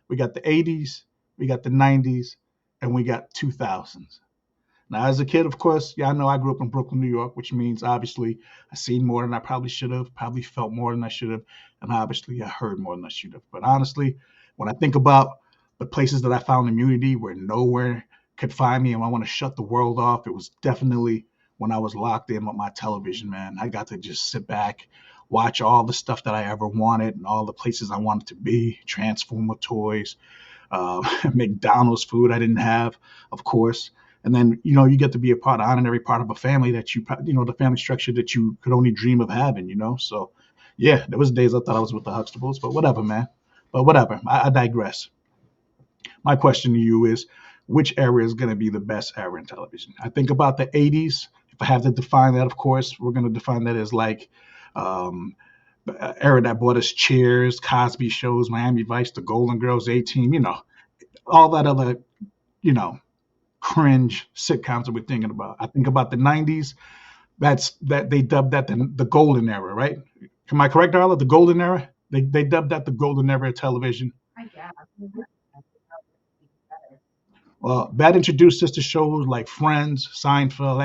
We got the 80s, we got the 90s, and we got 2000s. Now, as a kid, of course, yeah, I know I grew up in Brooklyn, New York, which means obviously I seen more than I probably should have, probably felt more than I should have, and obviously I heard more than I should have. But honestly, when I think about the places that I found immunity where nowhere could find me and I want to shut the world off, it was definitely when I was locked in with my television, man. I got to just sit back, watch all the stuff that I ever wanted and all the places I wanted to be, Transformer toys, McDonald's food I didn't have, of course. And then, you get to be a part, honorary part of a family that the family structure that you could only dream of having. So, yeah, there was days I thought I was with the Huxtables, but whatever, man. But whatever, I digress. My question to you is, which era is going to be the best era in television? I think about the 80s. If I have to define that, of course, we're going to define that as like um, era that brought us Cheers, Cosby shows, Miami Vice, The Golden Girls, 18, all that other, you know, cringe sitcoms that we're thinking about. I think about the 90s. That they dubbed that the golden era, right? Am I correct, Darla? The golden era? They dubbed that the golden era of television. Well, that introduced us to shows like Friends, Seinfeld,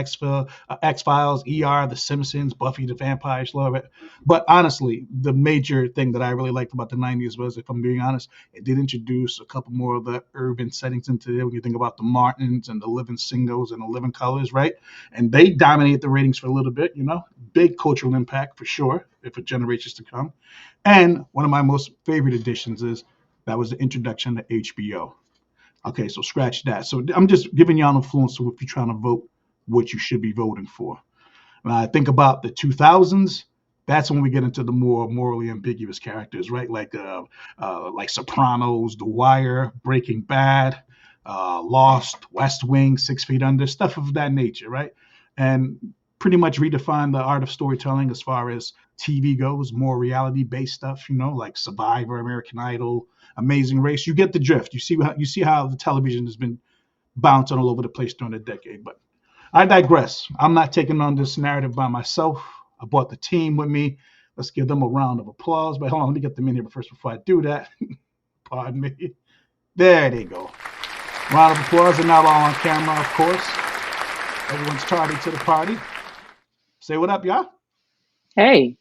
X Files, ER, The Simpsons, Buffy the Vampire Slayer. But honestly, the major thing that I really liked about the 90s was, if I'm being honest, it did introduce a couple more of the urban settings into it. When you think about the Martins and the Living Singles and the Living Colors, right? And they dominated the ratings for a little bit. Big cultural impact for sure, if for generations to come. And one of my most favorite additions is that was the introduction to HBO. Okay, so scratch that. So I'm just giving y'all influence so if you're trying to vote what you should be voting for. When I think about the 2000s, that's when we get into the more morally ambiguous characters, right? Like Sopranos, The Wire, Breaking Bad, Lost, West Wing, 6 Feet Under, stuff of that nature, right? And pretty much redefine the art of storytelling as far as TV goes, more reality-based stuff, like Survivor, American Idol, Amazing Race. You get the drift. You see how the television has been bouncing all over the place during the decade. But I digress. I'm not taking on this narrative by myself. I brought the team with me. Let's give them a round of applause. But hold on, let me get them in here. But first, before I do that, pardon me. There they go. Round of applause, and now all on camera, of course. Everyone's tardy to the party. Say what up, y'all. Hey,